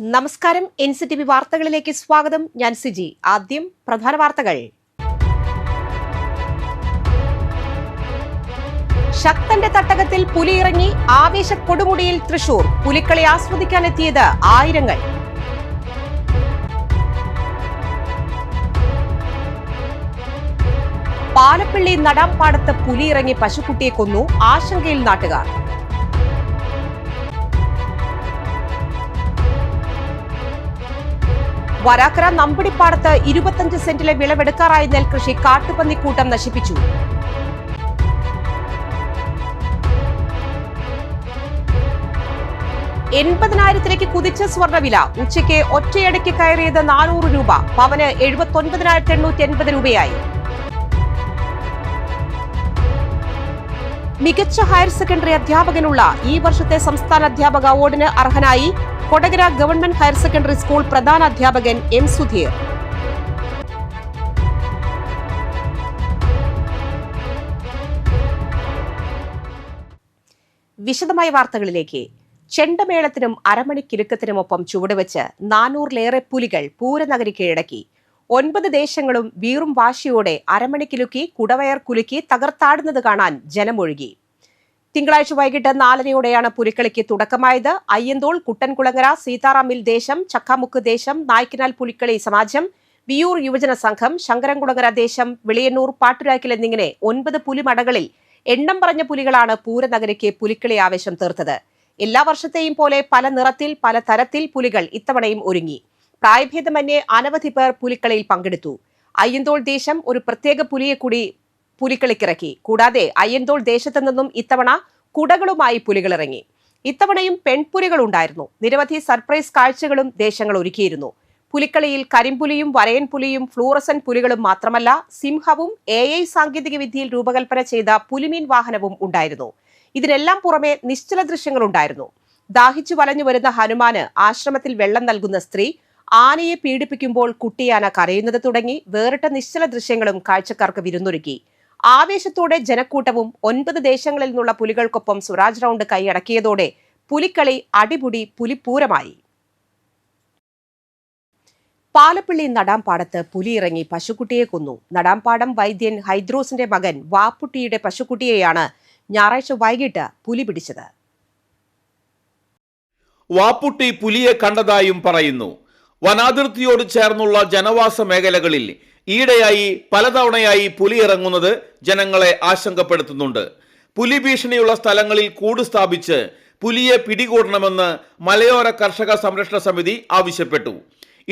നമസ്കാരം. NCTV വാർത്തകളിലേക്ക് സ്വാഗതം. ഞാൻ സിജി. ആദ്യം പ്രധാന വാർത്തകൾ. ശക്തന്റെ തട്ടകത്തിൽ പുലിയിറങ്ങി. ആവേശ കൊടുമുടിയിൽ തൃശൂർ. പുലിക്കളി ആസ്വദിക്കാനെത്തിയത് ആയിരങ്ങൾ. പാലപ്പിള്ളി നടാംപാടത്ത് പുലിയിറങ്ങി പശുക്കുട്ടിയെ കൊന്നു. ആശങ്കയിൽ നാട്ടുകാർ. വരാക്കര നമ്പടിപ്പാടത്ത് 25 സെന്റിലെ വിളവെടുക്കാറായ നെൽകൃഷി കാട്ടുപന്നിക്കൂട്ടം നശിപ്പിച്ചു. $80,000 കുതിച്ച സ്വർണ്ണവില. ഉച്ചയ്ക്ക് ഒറ്റയടിക്ക് കയറിയത് 400 രൂപ. പവന് 79,880 രൂപയായി. മികച്ച ഹയർ സെക്കൻഡറി അധ്യാപകനുള്ള ഈ വർഷത്തെ സംസ്ഥാന അധ്യാപക അവാർഡിന് അർഹനായി Kodakara government higher secondary school പ്രധാന അധ്യാപകൻ M. സുധീർ. വിശദമായ വാർത്തകളിലേക്ക്. ചെണ്ടമേളത്തിനും അരമണിക്കിലുക്കത്തിനുമൊപ്പം ചുവടുവെച്ച് 400-ലേറെ പുലികൾ പൂരനഗരി കീഴടക്കി. 9 ദേശങ്ങളും വീറും വാശിയോടെ അരമണിക്കിലുക്കി കുടവയർ കുലുക്കി തകർത്താടുന്നത് കാണാൻ ജനമൊഴുകി. തിങ്കളാഴ്ച വൈകിട്ട് 4:30-യോടെയാണ് പുലിക്കളിക്ക് തുടക്കമായത്. അയ്യന്തോൾ, കുട്ടൻകുളങ്ങര, സീതാറാമിൽ ദേശം, ചക്കാമുക്ക് ദേശം, നായ്ക്കനാൽ പുലിക്കളി സമാജം, വിയൂർ യുവജന സംഘം, ശങ്കരൻകുളങ്ങര ദേശം, വെളിയന്നൂർ, പാട്ടുരാക്കൽ എന്നിങ്ങനെ 9 പുലിമടകളിൽ എണ്ണം പറഞ്ഞ പുലികളാണ് പൂരനഗരിക്ക് പുലിക്കളി ആവേശം തീർത്തത്. എല്ലാ വർഷത്തെയും പോലെ പല നിറത്തിൽ പല തരത്തിൽ പുലികൾ ഇത്തവണയും ഒരുങ്ങി. പ്രായഭേദമന്യേ അനവധി പേർ പുലിക്കളിയിൽ പങ്കെടുത്തു. അയ്യന്തോൾ ദേശം ഒരു പ്രത്യേക പുലിയെ കൂടി പുലിക്കളിക്കിറക്കി. കൂടാതെ അയ്യന്തോൾ ദേശത്തു നിന്നും ഇത്തവണ കുടകളുമായി പുലികളിറങ്ങി. ഇത്തവണയും പെൺപുലികൾ ഉണ്ടായിരുന്നു. നിരവധി സർപ്രൈസ് കാഴ്ചകളും ദേശങ്ങൾ ഒരുക്കിയിരുന്നു. പുലിക്കളിയിൽ കരിമ്പുലിയും വരയൻ പുലിയും ഫ്ലൂറസൻ പുലികളും മാത്രമല്ല, സിംഹവും AI സാങ്കേതിക വിദ്യയിൽ രൂപകൽപ്പന ചെയ്ത പുലിമീൻ വാഹനവും ഉണ്ടായിരുന്നു. ഇതിനെല്ലാം പുറമെ നിശ്ചല ദൃശ്യങ്ങളുണ്ടായിരുന്നു. ദാഹിച്ചു വലഞ്ഞു വരുന്ന ഹനുമാന് ആശ്രമത്തിൽ വെള്ളം നൽകുന്ന സ്ത്രീ, ആനയെ പീഡിപ്പിക്കുമ്പോൾ കുട്ടിയാന കരയുന്നത് തുടങ്ങി വേറിട്ട നിശ്ചല ദൃശ്യങ്ങളും കാഴ്ചക്കാർക്ക് വിരുന്നൊരുക്കി. ആവേശത്തോടെ ജനക്കൂട്ടവും 9 ദേശങ്ങളിൽ നിന്നുള്ള പുലികൾക്കൊപ്പം സ്വരാജ് റൗണ്ട് കൈയടക്കിയതോടെ പുലിക്കളി അടിപൊളി പുലിപ്പൂരമായി. പാലപ്പിള്ളി നടാംപാടത്ത് പുലിയിറങ്ങി പശുക്കുട്ടിയെ കൊന്നു. നടാംപാടം വൈദ്യൻ ഹൈദ്രോസിന്റെ മകൻ വാപ്പുട്ടിയുടെ പശുക്കുട്ടിയെയാണ് ഞായറാഴ്ച വൈകിട്ട് പുലി പിടിച്ചത്. വാപ്പുട്ടി പുലിയെ കണ്ടതായും പറയുന്നു. വനാതിർത്തിയോട് ചേർന്നുള്ള ജനവാസ മേഖലകളിൽ ഈയിടെയായി പലതവണയായി പുലി ഇറങ്ങുന്നത് ജനങ്ങളെ ആശങ്കപ്പെടുത്തുന്നുണ്ട്. പുലി ഭീഷണിയുള്ള സ്ഥലങ്ങളിൽ കൂട് സ്ഥാപിച്ച് പുലിയെ പിടികൂടണമെന്ന് മലയോര കർഷക സംരക്ഷണ സമിതി ആവശ്യപ്പെട്ടു.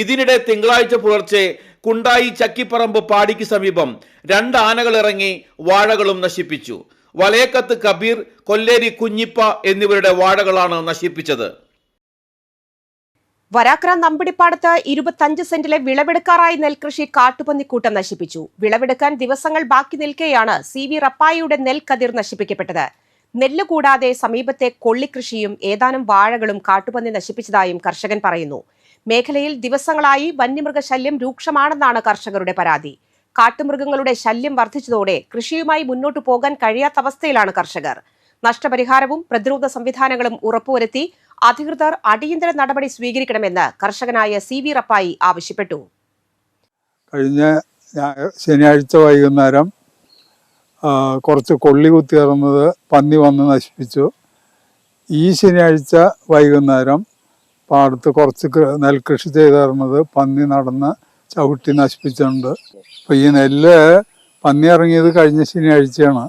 ഇതിനിടെ തിങ്കളാഴ്ച പുലർച്ചെ കുണ്ടായി ചക്കിപ്പറമ്പ് പാടിക്ക് സമീപം 2 ആനകൾ ഇറങ്ങി വാഴകളും നശിപ്പിച്ചു. വലയക്കത്ത് കബീർ, കൊല്ലേരി കുഞ്ഞിപ്പ എന്നിവരുടെ വാഴകളാണ് നശിപ്പിച്ചത്. വരാക്കര നമ്പടിപ്പാടത്ത് 25 സെന്റിലെ വിളവെടുക്കാറായ നെൽകൃഷി കാട്ടുപന്നിക്കൂട്ടം നശിപ്പിച്ചു. വിളവെടുക്കാൻ ദിവസങ്ങൾ ബാക്കി നിൽക്കെയാണ് CV റപ്പായിയുടെ നെൽക്കതിർ നശിപ്പിക്കപ്പെട്ടത്. നെല്ല് കൂടാതെ സമീപത്തെ കൊള്ളിക്കൃഷിയും ഏതാനും വാഴകളും കാട്ടുപന്നി നശിപ്പിച്ചതായും കർഷകൻ പറയുന്നു. മേഖലയിൽ ദിവസങ്ങളായി വന്യമൃഗശല്യം രൂക്ഷമാണെന്നാണ് കർഷകരുടെ പരാതി. കാട്ടുമൃഗങ്ങളുടെ ശല്യം വർദ്ധിച്ചതോടെ കൃഷിയുമായി മുന്നോട്ടു പോകാൻ കഴിയാത്ത അവസ്ഥയിലാണ് കർഷകർ. നഷ്ടപരിഹാരവും പ്രതിരോധ സംവിധാനങ്ങളും ഉറപ്പുവരുത്തി അധികൃതർ അടിയന്തര നടപടി സ്വീകരിക്കണമെന്ന് കർഷകനായ CV റപ്പായി ആവശ്യപ്പെട്ടു. കഴിഞ്ഞ ശനിയാഴ്ച വൈകുന്നേരം കുറച്ച് കൊള്ളി കുത്തിയിറന്നത് പന്നി വന്ന് നശിപ്പിച്ചു. ഈ ശനിയാഴ്ച വൈകുന്നേരം പാടത്ത് കുറച്ച് നെൽകൃഷി ചെയ്തിരുന്നത് പന്നി നടന്ന് ചവിട്ടി നശിപ്പിച്ചിട്ടുണ്ട്. അപ്പോൾ ഈ നെല്ല് പന്നി ഇറങ്ങിയത് കഴിഞ്ഞ ശനിയാഴ്ചയാണ്.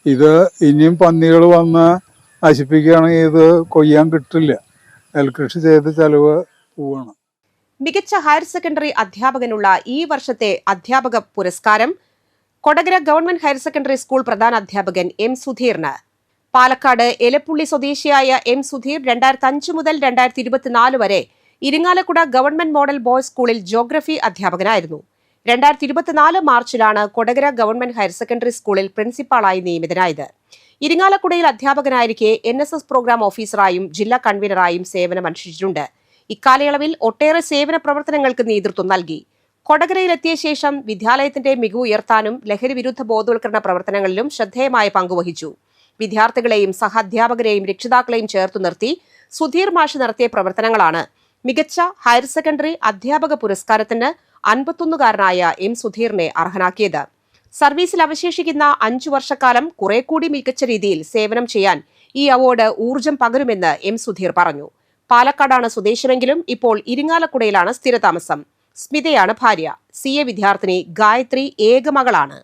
ഇത് ഇനിയും പന്നികൾ വന്ന് നശിപ്പിക്കുകയാണെങ്കിൽ ഇത് കൊയ്യാൻ കിട്ടില്ല. നെൽകൃഷി ചെയ്ത് ചെലവ് പോവാണ്. മികച്ച ഹയർ സെക്കൻഡറി അധ്യാപകനുള്ള ഈ വർഷത്തെ അധ്യാപക പുരസ്കാരം Kodakara government higher secondary school പ്രധാന അധ്യാപകൻ M. സുധീറിന്. പാലക്കാട് എലപ്പുള്ളി സ്വദേശിയായ M. സുധീർ 2005 മുതൽ 2024 വരെ ഇരിങ്ങാലക്കുട ഗവൺമെന്റ് മോഡൽ ബോയ്സ് സ്കൂളിൽ ജോഗ്രഫി അധ്യാപകനായിരുന്നു. 2024 മാർച്ചിലാണ് കൊടകര ഗവൺമെന്റ് ഹയർ സെക്കൻഡറി സ്കൂളിൽ പ്രിൻസിപ്പാളായി നിയമിതനായത്. ഇരിങ്ങാലക്കുടയിൽ അധ്യാപകനായിരിക്കെ NSS പ്രോഗ്രാം ഓഫീസറായും ജില്ലാ കൺവീനറായും സേവനമനുഷ്ഠിച്ചിട്ടുണ്ട്. ഇക്കാലയളവിൽ ഒട്ടേറെ സേവന പ്രവർത്തനങ്ങൾക്ക് നേതൃത്വം നൽകി. കൊടകരയിലെത്തിയ ശേഷം വിദ്യാലയത്തിന്റെ മികവ് ഉയർത്താനും ലഹരി വിരുദ്ധ ബോധവൽക്കരണ പ്രവർത്തനങ്ങളിലും ശ്രദ്ധേയമായ പങ്കുവഹിച്ചു. വിദ്യാർത്ഥികളെയും സഹാധ്യാപകരെയും രക്ഷിതാക്കളെയും ചേർത്തു നിർത്തി സുധീർ മാഷ് നടത്തിയ പ്രവർത്തനങ്ങളാണ് മികച്ച ഹയർ സെക്കൻഡറി അധ്യാപക പുരസ്കാരത്തിന് 51കാരനായ എം സുധീറിനെ അർഹനാക്കിയത്. സർവീസിൽ അവശേഷിക്കുന്ന 5 വർഷക്കാലം കുറെ കൂടി മികച്ച രീതിയിൽ സേവനം ചെയ്യാൻ ഈ അവാർഡ് ഊർജം പകരുമെന്ന് എം സുധീർ പറഞ്ഞു. പാലക്കാടാണ് സ്വദേശമെങ്കിലും ഇപ്പോൾ ഇരിങ്ങാലക്കുടയിലാണ് സ്ഥിരതാമസം. സ്മിതയാണ് ഭാര്യ. CA വിദ്യാർത്ഥിനി ഗായത്രി ഏകമകളാണ്.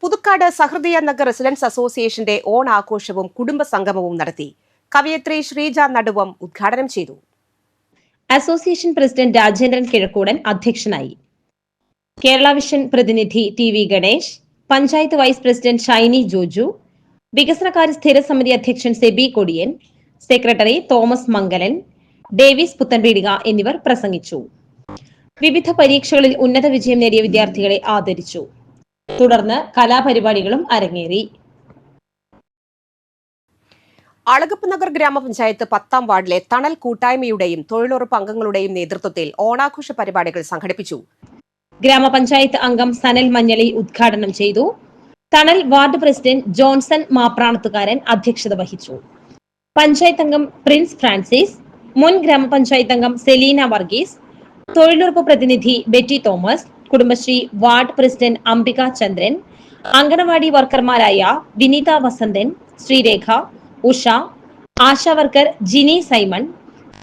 പുതുക്കാട് സഹൃദയ നഗർ റെസിഡൻസ് അസോസിയേഷന്റെ ഓണാഘോഷവും കുടുംബ സംഗമവും നടത്തി. കവയത്രി ശ്രീജ നടുവം ഉദ്ഘാടനം ചെയ്തു. അസോസിയേഷൻ പ്രസിഡന്റ് രാജേന്ദ്രൻ കിഴക്കൂടൻ അധ്യക്ഷനായി. കേരള വിഷൻ പ്രതിനിധി TV Ganesh, panchayat vice president Shiny Joju, വികസനകാര്യ സ്ഥിരസമിതി അധ്യക്ഷൻ Sebi Kodiyan, secretary Thomas Mangalan, Davis Puthenpeedika എന്നിവർ പ്രസംഗിച്ചു. വിവിധ പരീക്ഷകളിൽ ഉന്നത വിജയം നേടിയ വിദ്യാർത്ഥികളെ ആദരിച്ചു. തുടർന്ന് കലാപരിപാടികളും അരങ്ങേറി. അളഗപ്പ് നഗർ ഗ്രാമപഞ്ചായത്ത് 10ാം വാർഡിലെ തണൽ കൂട്ടായ്മയുടെയും തൊഴിലുറപ്പ് അംഗങ്ങളുടെയും നേതൃത്വത്തിൽ ഓണാഘോഷ പരിപാടികൾ സംഘടിപ്പിച്ചു. ഗ്രാമപഞ്ചായത്ത് അംഗം സനൽ മഞ്ഞളി ഉദ്ഘാടനം ചെയ്തു. തണൽ വാർഡ് പ്രസിഡന്റ് ജോൺസൺ മാപ്രാണത്തുകാരൻ അധ്യക്ഷത വഹിച്ചു. പഞ്ചായത്ത് അംഗം പ്രിൻസ് ഫ്രാൻസിസ്, മുൻ ഗ്രാമപഞ്ചായത്ത് അംഗം സെലീന വർഗീസ്, തൊഴിലുറപ്പ് പ്രതിനിധി Betty Thomas, Kudumbashree ward president Ambika Chandran, anganwadi വർക്കർമാരായ വിനീത വസന്തൻ, ശ്രീരേഖ, ഉഷ, ആശാ വർക്കർ ജിനി സൈമൺ,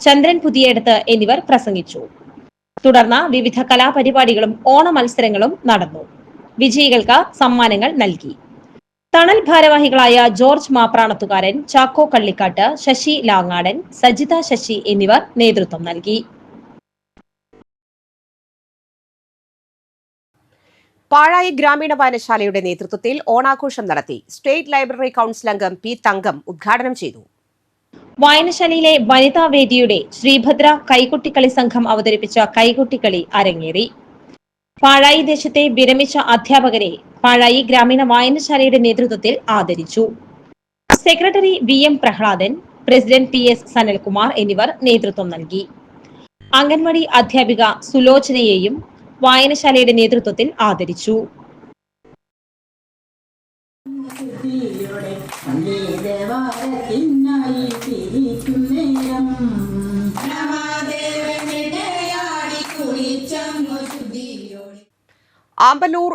ചന്ദ്രൻ പുതിയടത്ത് എന്നിവർ പ്രസംഗിച്ചു. തുടർന്ന് വിവിധ കലാപരിപാടികളും ഓണ മത്സരങ്ങളും നടന്നു. വിജയികൾക്ക് സമ്മാനങ്ങൾ നൽകി. തണൽ ഭാരവാഹികളായ ജോർജ് മാപ്രാണത്തുകാരൻ, ചാക്കോ കള്ളിക്കാട്ട്, ശശി ലാങ്ങാടൻ, സജിത ശശി എന്നിവർ നേതൃത്വം നൽകി. പാഴായി ഗ്രാമീണ വായനശാലയുടെ നേതൃത്വത്തിൽ ഓണാഘോഷം നടത്തി. സ്റ്റേറ്റ് ലൈബ്രറി കൌൺസിൽ അംഗം P. തങ്കം ഉദ്ഘാടനം ചെയ്തു. വായനശാലയിലെ വനിതാ വേദിയുടെ ശ്രീഭദ്ര കൈകൊട്ടിക്കളി സംഘം അവതരിപ്പിച്ച കൈകൊട്ടിക്കളി അരങ്ങേറി. പാഴായി ദേശത്തെ വിരമിച്ച അധ്യാപകരെ പാഴായി ഗ്രാമീണ വായനശാലയുടെ നേതൃത്വത്തിൽ ആദരിച്ചു. Secretary VM Prahladan, president PS Sanalkumar എന്നിവർ നേതൃത്വം നൽകി. അംഗൻവാടി അധ്യാപിക സുലോചനയെയും വായനശാലയുടെ നേതൃത്വത്തിൽ ആദരിച്ചു. ആമ്പല്ലൂർ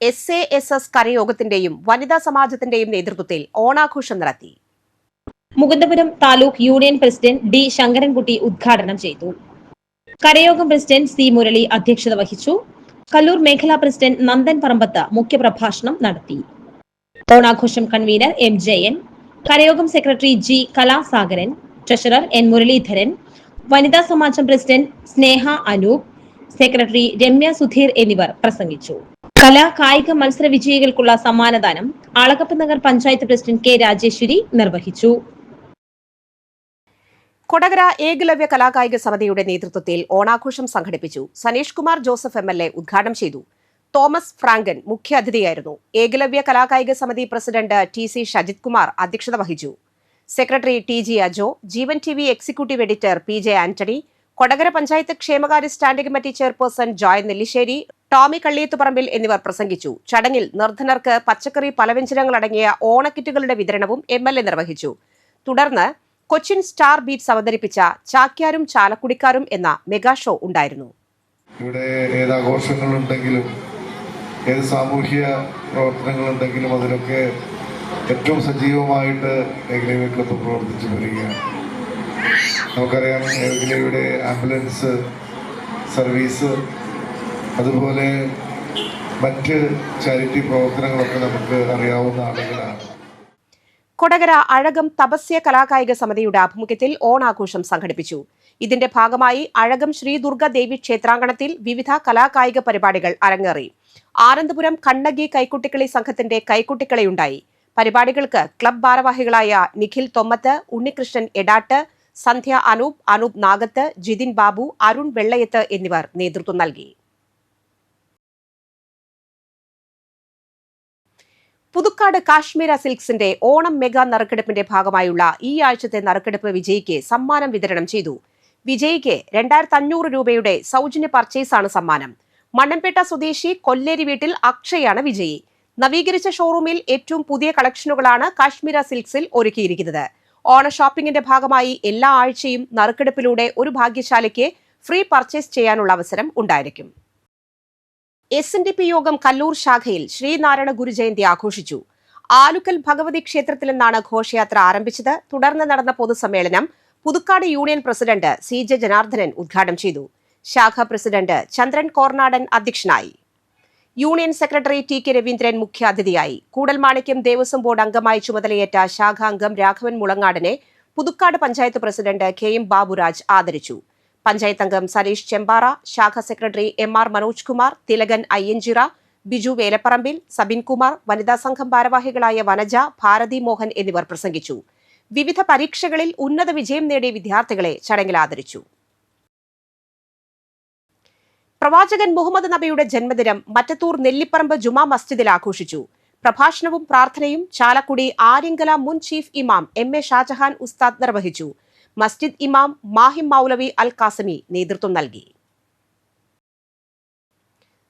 SASS കരയോഗത്തിന്റെയും വനിതാ സമാജത്തിന്റെയും നേതൃത്വത്തിൽ ഓണാഘോഷം നടത്തി. Mukundapuram taluk union president D. Sankarankutty ഉദ്ഘാടനം ചെയ്തു. കരയോഗം പ്രസിഡന്റ് C. മുരളി അധ്യക്ഷത വഹിച്ചു. കല്ലൂർ മേഖലാ പ്രസിഡന്റ് നന്ദൻ പറമ്പത്ത് മുഖ്യപ്രഭാഷണം നടത്തി. ഓണാഘോഷം കൺവീനർ M. ജയൻ, കരയോഗം secretary G. Kalasagaran, treasurer N. Muralidharan, വനിതാ സമാജം പ്രസിഡന്റ് സ്നേഹ അനൂപ്, സെക്രട്ടറി രമ്യ സുധീർ എന്നിവർ പ്രസംഗിച്ചു. കലാ കായിക മത്സര വിജയികൾക്കുള്ള സമ്മാനദാനം അളഗപ്പ് നഗർ പഞ്ചായത്ത് പ്രസിഡന്റ് K. രാജേശ്വരി നിർവഹിച്ചു. കൊടകര ഏകലവ്യ കലാകായിക സമിതിയുടെ നേതൃത്വത്തിൽ ഓണാഘോഷം സംഘടിപ്പിച്ചു. സനീഷ് കുമാർ ജോസഫ് MLA ഉദ്ഘാടനം ചെയ്തു. തോമസ് ഫ്രാങ്കൻ മുഖ്യാതിഥിയായിരുന്നു. ഏകലവ്യ കലാകായിക സമിതി പ്രസിഡന്റ് TC ഷജിത് കുമാർ അധ്യക്ഷത വഹിച്ചു. Secretary TG Ajo, Jeevan TV executive editor PJ Antony, Kodakara panchayat ക്ഷേമകാര്യ standing committee chairperson Joy Nellissery, Tommy Kalliyathuparambil എന്നിവർ പ്രസംഗിച്ചു. ചടങ്ങിൽ നിർധനർക്ക് പച്ചക്കറി പലവ്യഞ്ജനങ്ങൾ അടങ്ങിയ ഓണക്കിറ്റുകളുടെ വിതരണവും MLA നിർവഹിച്ചു. തുടർന്ന് കൊച്ചിൻ സ്റ്റാർ ബീറ്റ്സ് അവതരിപ്പിച്ച ചാക്യാരും ചാലക്കുടിക്കാരും എന്ന മെഗാ ഷോ ഉണ്ടായിരുന്നു. ഇവിടെ ഏത് ആഘോഷങ്ങളുണ്ടെങ്കിലും ഏത് സാമൂഹ്യ പ്രവർത്തനങ്ങളുണ്ടെങ്കിലും അതിലൊക്കെ ഏറ്റവും സജീവമായിട്ട് ഏകലവ്യ ക്ലബ്ബ് പ്രവർത്തിച്ചു വരികയാണ്. നമുക്കറിയാം, ഏകലവ്യയുടെ ആംബുലൻസ് സർവീസ്, അതുപോലെ മറ്റ് ചാരിറ്റി പ്രവർത്തനങ്ങളൊക്കെ നമുക്ക് അറിയാവുന്ന ആളുകളാണ്. കൊടകര അഴകം തപസ്യ കലാകായിക സമിതിയുടെ ആഭിമുഖ്യത്തിൽ ഓണാഘോഷം സംഘടിപ്പിച്ചു. ഇതിന്റെ ഭാഗമായി അഴകം ശ്രീ ദുർഗ ദേവി ക്ഷേത്രാങ്കണത്തിൽ വിവിധ കലാകായിക പരിപാടികൾ അരങ്ങേറി. ആനന്ദപുരം കണ്ണകി കൈക്കുട്ടിക്കളി സംഘത്തിന്റെ കൈക്കുട്ടിക്കളിയുണ്ടായി. പരിപാടികൾക്ക് ക്ലബ് ഭാരവാഹികളായ നിഖിൽ തൊമ്മത്ത്, ഉണ്ണികൃഷ്ണൻ എടാട്ട്, സന്ധ്യ അനൂപ് നാഗത്ത്, ജിതിൻ ബാബു, അരുൺ വെള്ളയത്ത് എന്നിവർ നേതൃത്വം നൽകി. പുതുക്കാട് കാശ്മീര സിൽക്സിന്റെ ഓണം മെഗാ നറുക്കെടുപ്പിന്റെ ഭാഗമായുള്ള ഈ ആഴ്ചത്തെ നറുക്കെടുപ്പ് വിജയിക്ക് സമ്മാനം വിതരണം ചെയ്തു. വിജയിക്ക് 2500 രൂപയുടെ സൗജന്യ പർച്ചേസാണ് സമ്മാനം. മണ്ണമ്പേട്ട സ്വദേശി കൊല്ലേരി വീട്ടിൽ അക്ഷയാണ് വിജയി. നവീകരിച്ച ഷോറൂമിൽ ഏറ്റവും പുതിയ കളക്ഷനുകളാണ് കാശ്മീര സിൽക്സിൽ ഒരുക്കിയിരിക്കുന്നത്. ഓണ ഷോപ്പിംഗിന്റെ ഭാഗമായി എല്ലാ ആഴ്ചയും നറുക്കെടുപ്പിലൂടെ ഒരു ഭാഗ്യശാലിക്ക് ഫ്രീ പർച്ചേസ് ചെയ്യാനുള്ള അവസരം ഉണ്ടായിരിക്കും. SNDP യോഗം കല്ലൂർ ശാഖയിൽ ശ്രീനാരായണ ഗുരുജയന്തി ആഘോഷിച്ചു. ആലുക്കൽ ഭഗവതി ക്ഷേത്രത്തിൽ നിന്നാണ് ഘോഷയാത്ര ആരംഭിച്ചത്. തുടർന്ന് നടന്ന പൊതുസമ്മേളനം Puthukkad union president CJ Janardhanan ഉദ്ഘാടനം ചെയ്തു. ശാഖാ പ്രസിഡന്റ് ചന്ദ്രൻ കോർനാടൻ അധ്യക്ഷനായി. യൂണിയൻ സെക്രട്ടറി TK രവീന്ദ്രൻ മുഖ്യാതിഥിയായി. കൂടൽമാണിക്യം ദേവസ്വം ബോർഡ് അംഗമായി ചുമതലയേറ്റ ശാഖാംഗം രാഘവൻ മുളങ്ങാടിനെ പുതുക്കാട് പഞ്ചായത്ത് പ്രസിഡന്റ് KM ബാബുരാജ് ആദരിച്ചു. പഞ്ചായത്ത് അംഗം സരീഷ് ചെമ്പാറ, ശാഖാ സെക്രട്ടറി MR മനോജ് കുമാർ, തിലകൻ അയ്യഞ്ചിറ, ബിജു വേലപ്പറമ്പിൽ, സബിൻ കുമാർ, വനിതാ സംഘം ഭാരവാഹികളായ വനജ, ഭാരതി മോഹൻ എന്നിവർ പ്രസംഗിച്ചു. വിവിധ പരീക്ഷകളിൽ ഉന്നത വിജയം നേടിയ വിദ്യാർത്ഥികളെ ചടങ്ങിൽ ആദരിച്ചു. പ്രവാചകൻ മുഹമ്മദ് നബിയുടെ ജന്മദിനം മറ്റത്തൂർ നെല്ലിപ്പറമ്പ് ജുമാ മസ്ജിദിൽ ആഘോഷിച്ചു. പ്രഭാഷണവും പ്രാർത്ഥനയും ചാലക്കുടി ആര്യങ്കല മുൻ ചീഫ് ഇമാം MA ഷാജഹാൻ ഉസ്താദ് നിർവഹിച്ചു. മസ്ജിദ് ഇമാം മാഹിം മൗലവി അൽ കാസമി നേതൃത്വം നൽകി.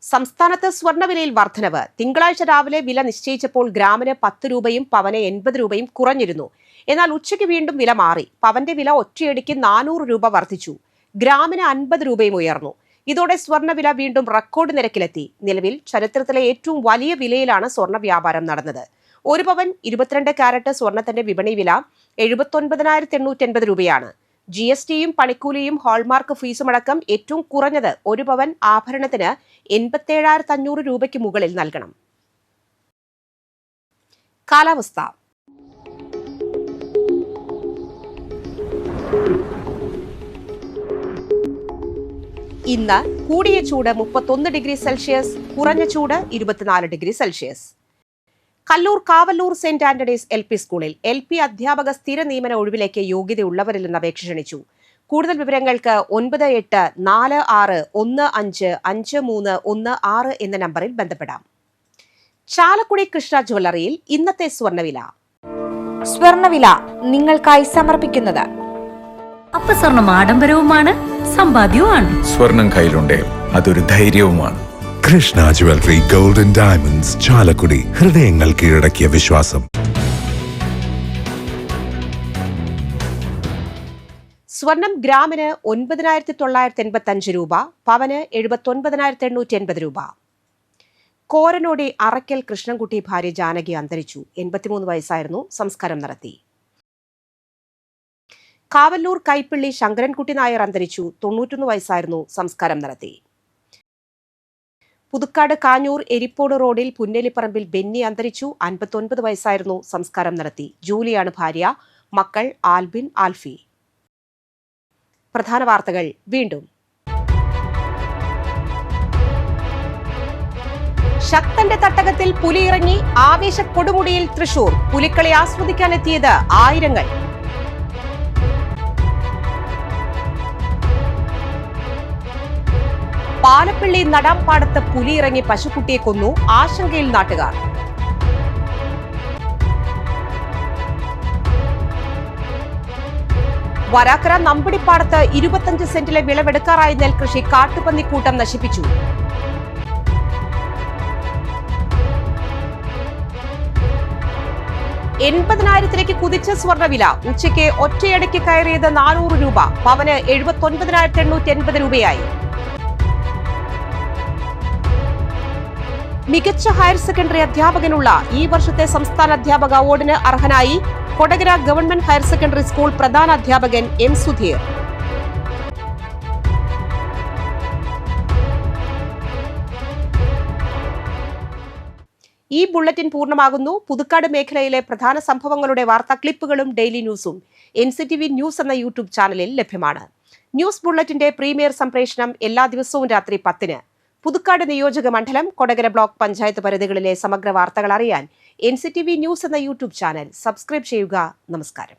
സംസ്ഥാനത്ത് സ്വർണ്ണവിലയിൽ വർധനവ്. തിങ്കളാഴ്ച രാവിലെ വില നിശ്ചയിച്ചപ്പോൾ ഗ്രാമിന് 10 രൂപയും പവന് 80 രൂപയും കുറഞ്ഞിരുന്നു. എന്നാൽ ഉച്ചയ്ക്ക് വീണ്ടും വില മാറി. പവന്റെ വില ഒറ്റയടിക്ക് 400 രൂപ വർദ്ധിച്ചു. ഗ്രാമിന് 50 രൂപയും ഉയർന്നു. ഇതോടെ സ്വർണ്ണവില വീണ്ടും റെക്കോർഡ് നിരക്കിലെത്തി. നിലവിൽ ചരിത്രത്തിലെ ഏറ്റവും വലിയ വിലയിലാണ് സ്വർണ്ണ വ്യാപാരം നടന്നത്. ഒരു പവൻ 22 കാരറ്റ് സ്വർണത്തിന്റെ വിപണി വില 79,880 രൂപയാണ്. GSTയും പണിക്കൂലിയും ഹോൾമാർക്ക് ഫീസുമടക്കം ഏറ്റവും കുറഞ്ഞത് ഒരു പവൻ ആഭരണത്തിന് 87,500 രൂപയ്ക്ക് മുകളിൽ നൽകണം. കാലാവസ്ഥ. ഇന്ന് കൂടിയ ചൂട് 31 ഡിഗ്രി സെൽഷ്യസ്, കുറഞ്ഞ ചൂട് 24 degree Celsius. Kallur Kavallur saint Antony's LP സ്കൂളിൽ LP അധ്യാപക സ്ഥിര നിയമന ഒഴിവിലേക്ക് യോഗ്യതയുള്ളവരിൽ നിന്ന് അപേക്ഷ ക്ഷണിച്ചു. കൂടുതൽ വിവരങ്ങൾക്ക് 9846155316 എന്ന നമ്പറിൽ ബന്ധപ്പെടാം. ചാലക്കുടി കൃഷ്ണ ജ്വല്ലറിയിൽ ഇന്നത്തെ സ്വർണ്ണവില. സ്വർണ്ണവില നിങ്ങൾക്കായി സമർപ്പിക്കുന്നത് അപ്പസ്വർണം ആഡംബരവുമാണ്, സമ്പാദ്യവുമാണ്. സ്വർണം കയ്യിലുണ്ടേ അതൊരു ധൈര്യവുമാണ്. Krishna jewellery golden diamonds, Chalakudy. ഹൃദയങ്ങൾ കീഴടക്കിയ വിശ്വാസം. സ്വർണം ഗ്രാമിന് 9,985 രൂപ, പവന് 79,880 രൂപ. കോരനോടി അറക്കൽ കൃഷ്ണൻകുട്ടി ഭാര്യ ജാനകി അന്തരിച്ചു. 83 വയസ്സായിരുന്നു. സംസ്കാരം നടത്തി. കാവല്ലൂർ കൈപ്പിള്ളി ശങ്കരൻകുട്ടി നായർ അന്തരിച്ചു. 91 വയസ്സായിരുന്നു. സംസ്കാരം നടത്തി. പുതുക്കാട് കാഞ്ഞൂർ എരിപ്പോട് റോഡിൽ പുന്നേലിപ്പറമ്പിൽ ബെന്നി അന്തരിച്ചു. 59 വയസ്സായിരുന്നു. സംസ്കാരം നടത്തി. ജൂലിയാണ് ഭാര്യ. മക്കൾ ആൽബിൻ, ആൽഫി. പ്രധാന വാർത്തകൾ വീണ്ടും. ശക്തന്റെ തട്ടകത്തിൽ പുലിയിറങ്ങി. ആവേശ കൊടുമുടിയിൽ തൃശൂർ. പുലിക്കളി ആസ്വദിക്കാനെത്തിയത് ആയിരങ്ങൾ. പാലപ്പിള്ളി നടാംപാടത്ത് പുലിയിറങ്ങി പശുക്കുട്ടിയെ കൊന്നു. ആശങ്കയിൽ നാട്ടുകാർ. വരാക്കര നമ്പടിപ്പാടത്ത് 25 സെന്റിലെ വിളവെടുക്കാറായ നെൽകൃഷി കാട്ടുപന്നിക്കൂട്ടം നശിപ്പിച്ചു. $80,000 കുതിച്ച സ്വർണ്ണവില. ഉച്ചയ്ക്ക് ഒറ്റയടിക്ക് കയറിയത് 400 രൂപ. പവന് 79,880 രൂപയായി. മികച്ച ഹയർ സെക്കൻഡറി അധ്യാപകനുള്ള ഈ വർഷത്തെ സംസ്ഥാന അധ്യാപക അവാർഡിന് അർഹനായി Kodakara government higher secondary school പ്രധാന അധ്യാപകൻ M. സുധീർ. ഈ ബുള്ളറ്റിൻ പൂർണ്ണമാകുന്നു. പുതുക്കാട് മേഖലയിലെ പ്രധാന സംഭവങ്ങളുടെ വാർത്താ ക്ലിപ്പുകളും ഡെയിലി ന്യൂസും NCTV ന്യൂസ് എന്ന യൂട്യൂബ് ചാനലിൽ ലഭ്യമാണ്. ന്യൂസ് ബുള്ളറ്റിന്റെ പ്രീമിയർ സംപ്രേഷണം എല്ലാ ദിവസവും രാത്രി 10-ന്. പുതുക്കാട് നിയോജക മണ്ഡലം, കൊടകര ബ്ലോക്ക് പഞ്ചായത്ത് പരിധികളിലെ സമഗ്ര വാർത്തകൾ അറിയാൻ NCTV ന്യൂസ് എന്ന യൂട്യൂബ് ചാനൽ സബ്സ്ക്രൈബ് ചെയ്യുക. നമസ്കാരം.